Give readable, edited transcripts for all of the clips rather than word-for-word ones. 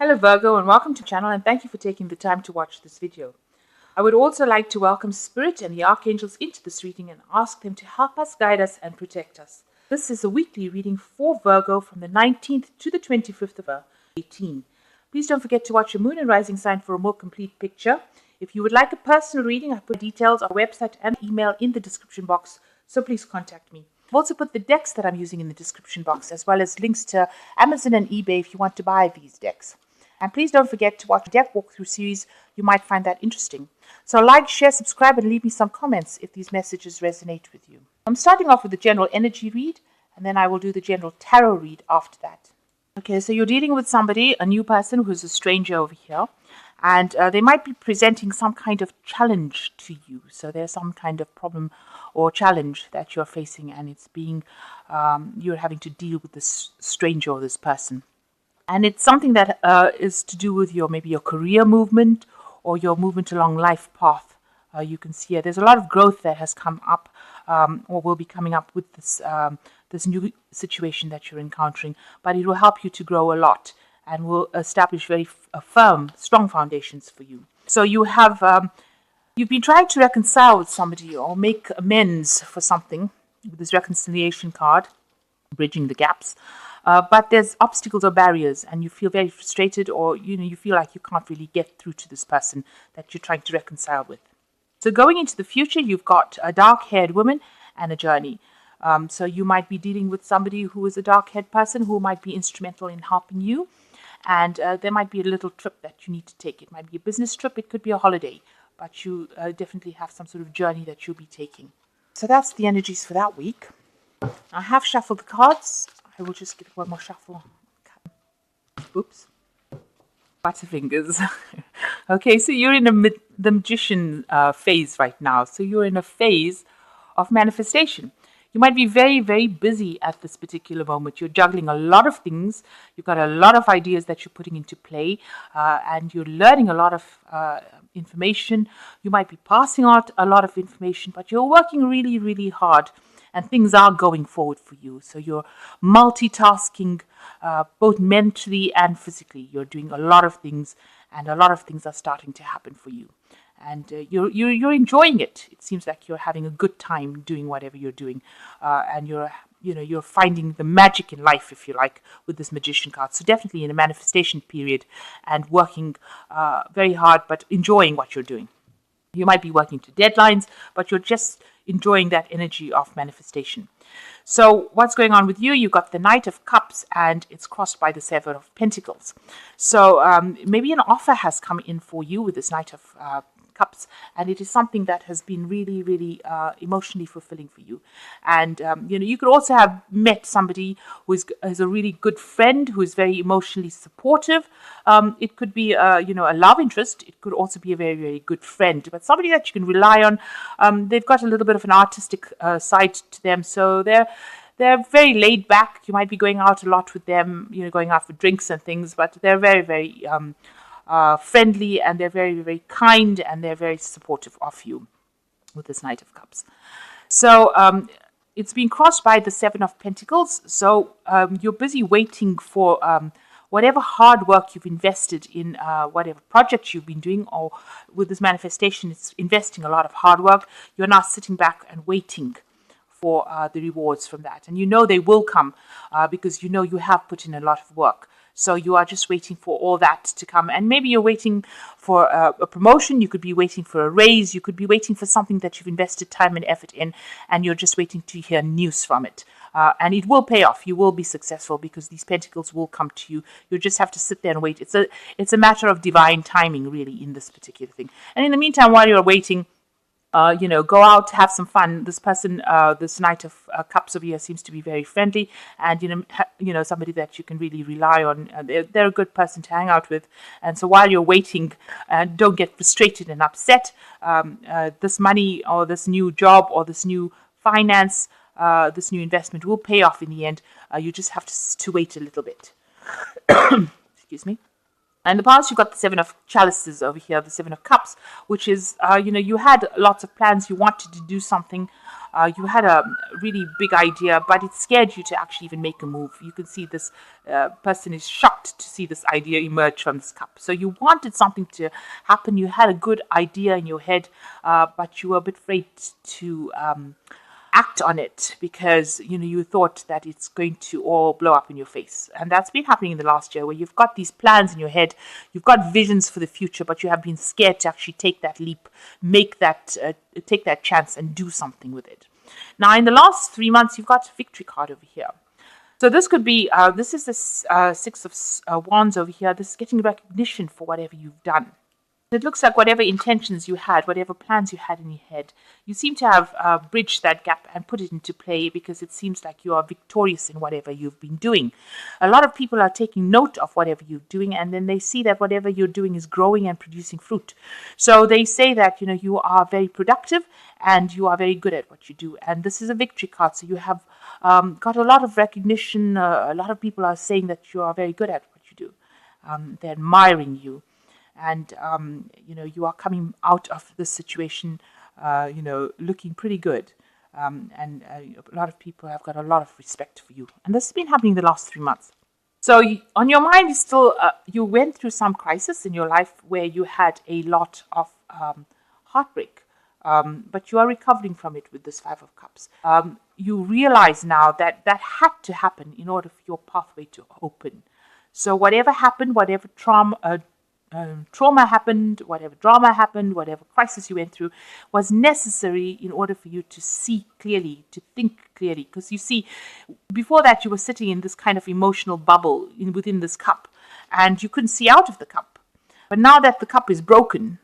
Hello Virgo and welcome to the channel, and thank you for taking the time to watch this video. I would also like to welcome Spirit and the Archangels into this reading and ask them to help us, guide us and protect us. This is a weekly reading for Virgo from the 19th to the 25th of 2018. Please don't forget to watch your moon and rising sign for a more complete picture. If you would like a personal reading, I put details on our website and email in the description box, so please contact me. I've also put the decks that I'm using in the description box, as well as links to Amazon and eBay if you want to buy these decks. And please don't forget to watch the deck walkthrough series. You might find that interesting. So like, share, subscribe, and leave me some comments if these messages resonate with you. I'm starting off with the general energy read, and then I will do the general tarot read after that. Okay, so you're dealing with somebody, a new person who's a stranger over here, and they might be presenting some kind of challenge to you. So there's some kind of problem or challenge that you're facing, and it's being, you're having to deal with this stranger or this person. And it's something that is to do with maybe your career movement or your movement along life path. You can see there's a lot of growth that has come up or will be coming up with this this new situation that you're encountering. But it will help you to grow a lot and will establish very firm, strong foundations for you. So you have you've been trying to reconcile with somebody or make amends for something with this reconciliation card, bridging the gaps. But there's obstacles or barriers, and you feel very frustrated, or you feel like you can't really get through to this person that you're trying to reconcile with. So going into the future, you've got a dark-haired woman and a journey. So you might be dealing with somebody who is a dark-haired person who might be instrumental in helping you, and there might be a little trip that you need to take. It might be a business trip, it could be a holiday, but you definitely have some sort of journey that you'll be taking. So that's the energies for that week. I have shuffled the cards. I will just give it one more shuffle. Oops. Butterfingers. Okay, so you're in the magician phase right now. So you're in a phase of manifestation. You might be very, very busy at this particular moment. You're juggling a lot of things. You've got a lot of ideas that you're putting into play, and you're learning a lot of information. You might be passing out a lot of information, but you're working really, really hard. And things are going forward for you. So you're multitasking both mentally and physically. You're doing a lot of things, and a lot of things are starting to happen for you. And you're enjoying it. It seems like you're having a good time doing whatever you're doing, and you're finding the magic in life, if you like, with this magician card. So definitely in a manifestation period and working very hard, but enjoying what you're doing. You might be working to deadlines, but you're just enjoying that energy of manifestation. So what's going on with you? You've got the Knight of Cups, and it's crossed by the Seven of Pentacles. So maybe an offer has come in for you with this Knight of Cups, and it is something that has been really, really emotionally fulfilling for you. And you could also have met somebody who is a really good friend, who is very emotionally supportive. It could be a love interest. It could also be a very, very good friend, but somebody that you can rely on. They've got a little bit of an artistic side to them, so they're very laid back. You might be going out a lot with them, going out for drinks and things, but they're very, very friendly, and they're very, very kind, and they're very supportive of you with this Knight of Cups. So it's been crossed by the Seven of Pentacles. So you're busy waiting for whatever hard work you've invested in, whatever project you've been doing, or with this manifestation, it's investing a lot of hard work. You're now sitting back and waiting for the rewards from that. And they will come because you have put in a lot of work. So you are just waiting for all that to come. And maybe you're waiting for a promotion. You could be waiting for a raise. You could be waiting for something that you've invested time and effort in, and you're just waiting to hear news from it. And it will pay off. You will be successful because these pentacles will come to you. You just have to sit there and wait. It's a matter of divine timing, really, in this particular thing. And in the meantime, while you're waiting, go out, have some fun. This person, this Knight of Cups over here, seems to be very friendly, and somebody that you can really rely on. They're a good person to hang out with. And so while you're waiting, don't get frustrated and upset. This money or this new job or this new finance, this new investment will pay off in the end. You just have to wait a little bit. Excuse me. In the past, you've got the Seven of Chalices over here, the Seven of Cups, which is, you had lots of plans, you wanted to do something, you had a really big idea, but it scared you to actually even make a move. You can see this person is shocked to see this idea emerge from this cup. So you wanted something to happen, you had a good idea in your head, but you were a bit afraid to act on it because you thought that it's going to all blow up in your face. And that's been happening in the last year, where you've got these plans in your head, you've got visions for the future, but you have been scared to actually take that leap, take that chance and do something with it. Now, in the last 3 months, you've got a victory card over here. So this could be, this is the Six of Wands over here. This is getting recognition for whatever you've done. It looks like whatever intentions you had, whatever plans you had in your head, you seem to have bridged that gap and put it into play, because it seems like you are victorious in whatever you've been doing. A lot of people are taking note of whatever you're doing, and then they see that whatever you're doing is growing and producing fruit. So they say that you are very productive and you are very good at what you do. And this is a victory card, so you have got a lot of recognition. A lot of people are saying that you are very good at what you do. They're admiring you. And, you are coming out of this situation, looking pretty good. And a lot of people have got a lot of respect for you. And this has been happening the last 3 months. So on your mind is still, you went through some crisis in your life where you had a lot of heartbreak. But you are recovering from it with this Five of Cups. You realize now that had to happen in order for your pathway to open. So whatever happened, whatever trauma happened, whatever drama happened, whatever crisis you went through, was necessary in order for you to see clearly, to think clearly. Because you see, before that you were sitting in this kind of emotional bubble within this cup, and you couldn't see out of the cup. But now that the cup is broken,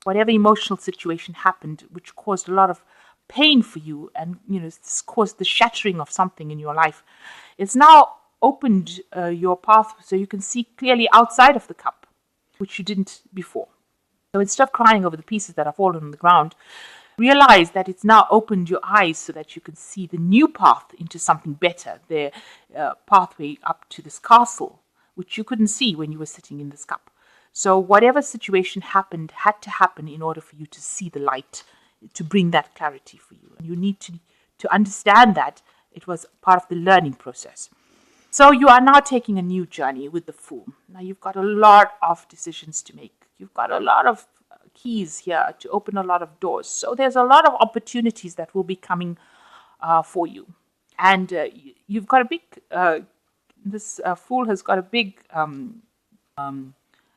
whatever emotional situation happened, which caused a lot of pain for you, and this caused the shattering of something in your life, it's now opened your path so you can see clearly outside of the cup, which you didn't before. So instead of crying over the pieces that have fallen on the ground, realize that it's now opened your eyes so that you can see the new path into something better, the pathway up to this castle, which you couldn't see when you were sitting in this cup. So whatever situation happened had to happen in order for you to see the light, to bring that clarity for you. And you need to understand that it was part of the learning process. So you are now taking a new journey with the Fool. Now you've got a lot of decisions to make. You've got a lot of keys here to open a lot of doors. So there's a lot of opportunities that will be coming for you. And you've got a big, this Fool has got a big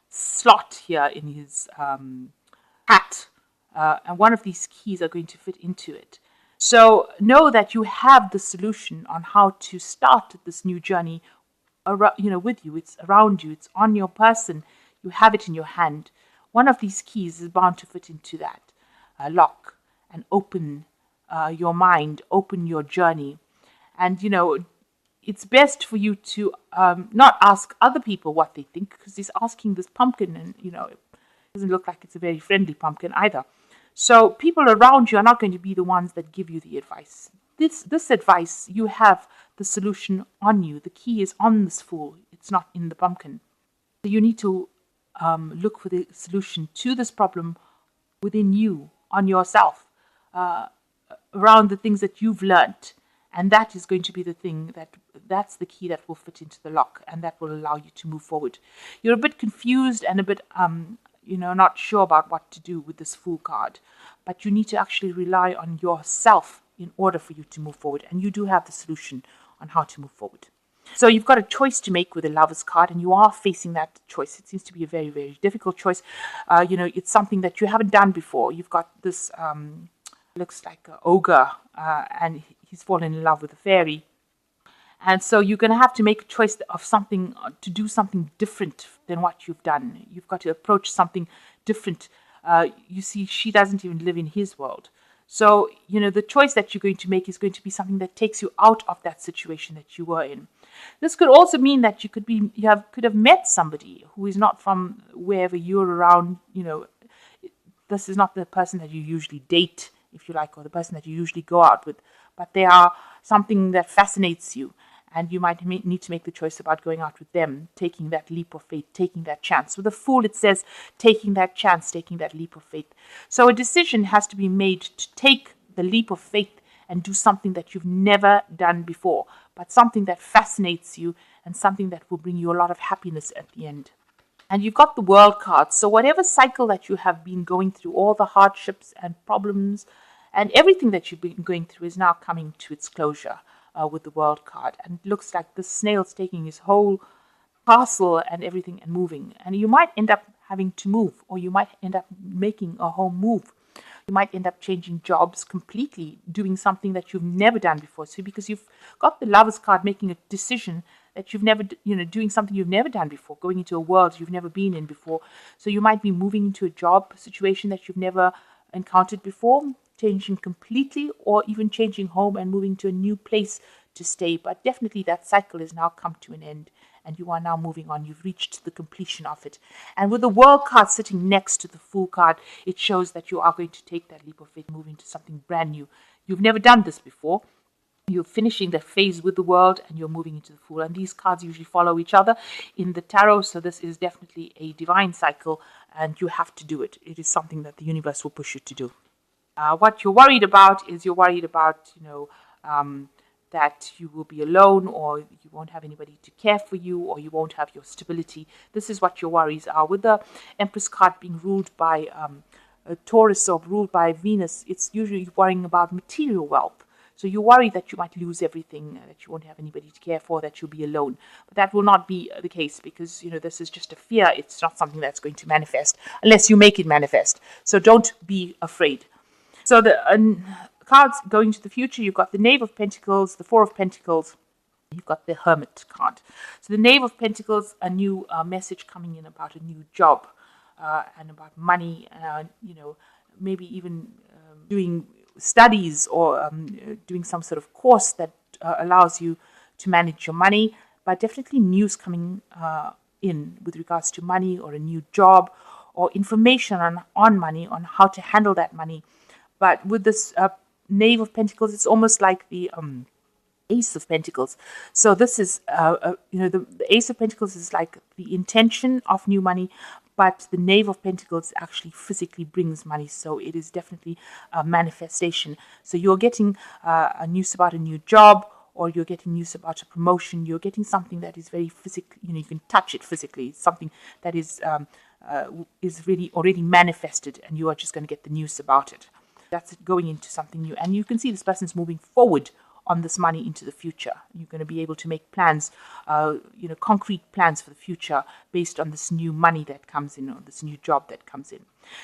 slot here in his hat. And one of these keys are going to fit into it. So know that you have the solution on how to start this new journey, with you. It's around you. It's on your person. You have it in your hand. One of these keys is bound to fit into that lock and open your mind, open your journey. And, it's best for you to not ask other people what they think, because he's asking this pumpkin and, it doesn't look like it's a very friendly pumpkin either. So people around you are not going to be the ones that give you the advice. This advice, you have the solution on you. The key is on this Fool. It's not in the pumpkin. So you need to look for the solution to this problem within you, on yourself, around the things that you've learnt. And that is going to be the thing that's the key that will fit into the lock, and that will allow you to move forward. You're a bit confused and a bit not sure about what to do with this Fool card, but you need to actually rely on yourself in order for you to move forward, and you do have the solution on how to move forward. So you've got a choice to make with the Lover's card, and you are facing that choice. It seems to be a very, very difficult choice. It's something that you haven't done before. You've got this, looks like an ogre, and he's fallen in love with a fairy. And so you're going to have to make a choice of something, to do something different than what you've done. You've got to approach something different. You see, she doesn't even live in his world. So, the choice that you're going to make is going to be something that takes you out of that situation that you were in. This could also mean that you could have met somebody who is not from wherever you're around. This is not the person that you usually date, if you like, or the person that you usually go out with, but they are something that fascinates you. and you might need to make the choice about going out with them, taking that leap of faith, taking that chance. With the Fool, it says taking that chance, taking that leap of faith. So a decision has to be made to take the leap of faith and do something that you've never done before, but something that fascinates you and something that will bring you a lot of happiness at the end. And you've got the World card. So whatever cycle that you have been going through, all the hardships and problems and everything that you've been going through is now coming to its closure with the World card. And it looks like the snail's taking his whole castle and everything and moving. And you might end up having to move, or you might end up making a home move. You might end up changing jobs completely, doing something that you've never done before. So because you've got the Lovers card, making a decision that you've never, doing something you've never done before, going into a world you've never been in before. So you might be moving into a job situation that you've never encountered before, changing completely, or even changing home and moving to a new place to stay. But definitely that cycle has now come to an end, and you are now moving on. You've reached the completion of it. And with the World card sitting next to the Fool card, it shows that you are going to take that leap of faith, move into something brand new. You've never done this before. You're finishing the phase with the World and you're moving into the Fool. And these cards usually follow each other in the tarot. So this is definitely a divine cycle, and you have to do it. It is something that the universe will push you to do. What you're worried about is that you will be alone, or you won't have anybody to care for you, or you won't have your stability. This is what your worries are. With the Empress card being ruled by a Taurus or ruled by Venus, it's usually worrying about material wealth. So you worry that you might lose everything, that you won't have anybody to care for, that you'll be alone. But that will not be the case, because this is just a fear. It's not something that's going to manifest unless you make it manifest. So don't be afraid. So the cards going to the future, you've got the Knave of Pentacles, the Four of Pentacles, you've got the Hermit card. So the Knave of Pentacles, a new message coming in about a new job and about money, maybe even doing studies or doing some sort of course that allows you to manage your money. But definitely news coming in with regards to money, or a new job, or information on money, on how to handle that money. But with this Knave of Pentacles, it's almost like the Ace of Pentacles. So this is, the Ace of Pentacles is like the intention of new money, but the Knave of Pentacles actually physically brings money. So it is definitely a manifestation. So you're getting a news about a new job, or you're getting news about a promotion. You're getting something that is very physical. You can touch it physically. It's something that is really already manifested, and you are just going to get the news about it. That's going into something new. And you can see this person's moving forward on this money into the future. You're going to be able to make plans, concrete plans for the future based on this new money that comes in, or this new job that comes in.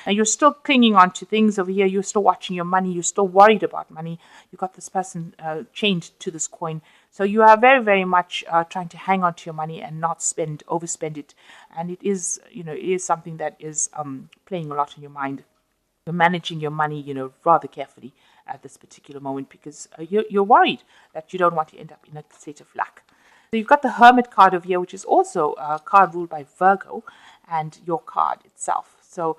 And you're still clinging on to things over here. You're still watching your money. You're still worried about money. You've got this person chained to this coin. So you are very, very much trying to hang on to your money and not overspend it. And it is something that is playing a lot in your mind. You're managing your money, rather carefully at this particular moment, because you're worried that you don't want to end up in a state of lack. So you've got the Hermit card over here, which is also a card ruled by Virgo, and your card itself. So,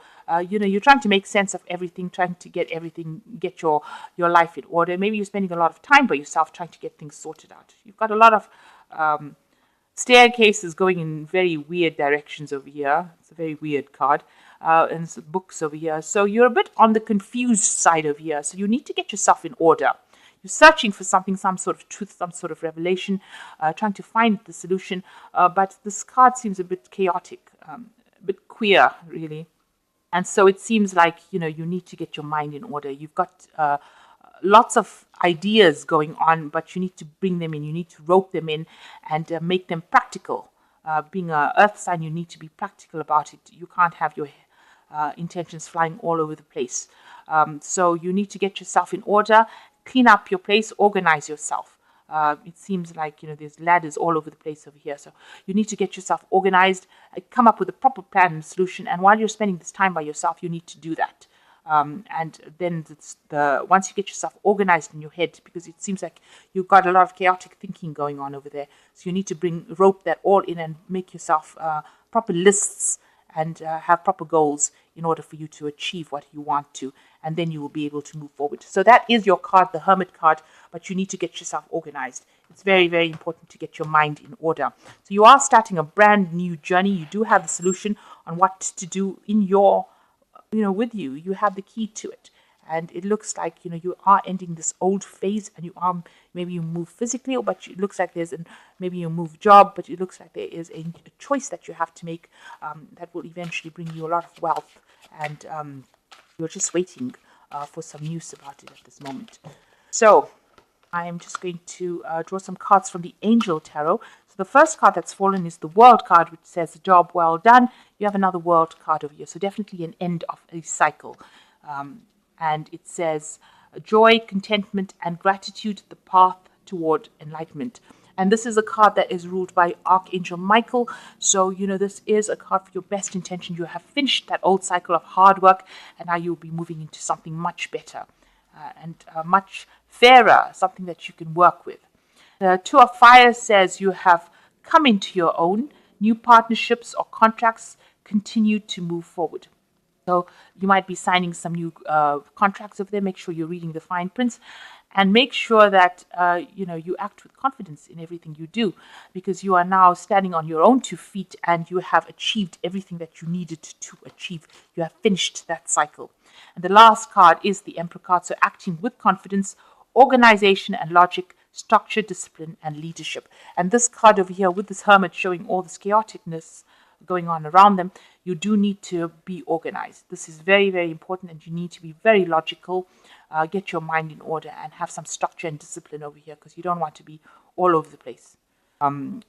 you're trying to make sense of everything, trying to get your life in order. Maybe you're spending a lot of time by yourself trying to get things sorted out. You've got a lot of staircases going in very weird directions over here. It's a very weird card. And some books over here. So you're a bit on the confused side over here. So you need to get yourself in order. You're searching for something, some sort of truth, some sort of revelation, trying to find the solution. But this card seems a bit chaotic, a bit queer, really. And so it seems like, you need to get your mind in order. You've got lots of ideas going on, but you need to bring them in. You need to rope them in and make them practical. Being an earth sign, you need to be practical about it. You can't have your intentions flying all over the place. So you need to get yourself in order, clean up your place, organize yourself. It seems like, there's ladders all over the place over here. So you need to get yourself organized, come up with a proper plan and solution. And while you're spending this time by yourself, you need to do that. And then once you get yourself organized in your head, because it seems like you've got a lot of chaotic thinking going on over there. So you need to rope that all in and make yourself proper lists and have proper goals in order for you to achieve what you want to. and then you will be able to move forward. So that is your card, the Hermit card, but you need to get yourself organized. It's very, very important to get your mind in order. So you are starting a brand new journey. You do have the solution on what to do in your, with you. You have the key to it. And it looks like, you are ending this old phase, and maybe you move physically, but it looks like maybe you move job, but it looks like there is a choice that you have to make that will eventually bring you a lot of wealth. And you're just waiting for some news about it at this moment. So I am just going to draw some cards from the Angel Tarot. So the first card that's fallen is the World card, which says, job well done. You have another World card over here. So definitely an end of a cycle. And it says, joy, contentment, and gratitude, the path toward enlightenment. And this is a card that is ruled by Archangel Michael. So, this is a card for your best intention. You have finished that old cycle of hard work, and now you'll be moving into something much better and much fairer, something that you can work with. The Two of Fire says you have come into your own. New partnerships or contracts continue to move forward. So you might be signing some new contracts over there. Make sure you're reading the fine prints, and make sure that you act with confidence in everything you do, because you are now standing on your own 2 feet and you have achieved everything that you needed to achieve. You have finished that cycle. And the last card is the Emperor card. So acting with confidence, organization and logic, structure, discipline, and leadership. And this card over here with this Hermit showing all this chaoticness going on around them, you do need to be organized. This is very, very important, and you need to be very logical, get your mind in order, and have some structure and discipline over here, because you don't want to be all over the place. You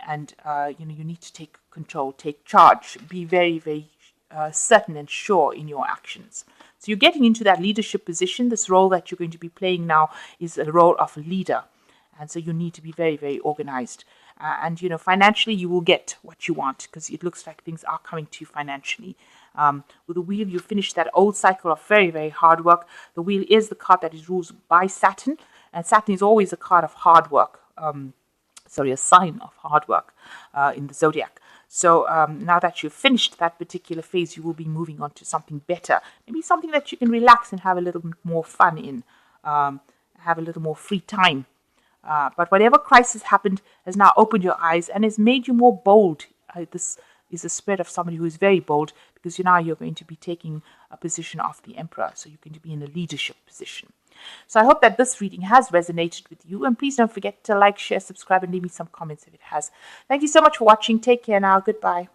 need to take control, take charge, be very, very certain and sure in your actions. So you're getting into that leadership position. This role that you're going to be playing now is a role of a leader. And so you need to be very, very organized. Financially, you will get what you want, because it looks like things are coming to you financially. With the Wheel, you finish that old cycle of very, very hard work. The Wheel is the card that is ruled by Saturn, and Saturn is always a card of hard work. A sign of hard work in the zodiac. So now that you've finished that particular phase, you will be moving on to something better. Maybe something that you can relax and have a little bit more fun in, have a little more free time. But whatever crisis happened has now opened your eyes and has made you more bold. This is a spread of somebody who is very bold, because you're going to be taking a position of the Emperor. So you're going to be in a leadership position. So I hope that this reading has resonated with you. And please don't forget to like, share, subscribe, and leave me some comments if it has. Thank you so much for watching. Take care now. Goodbye.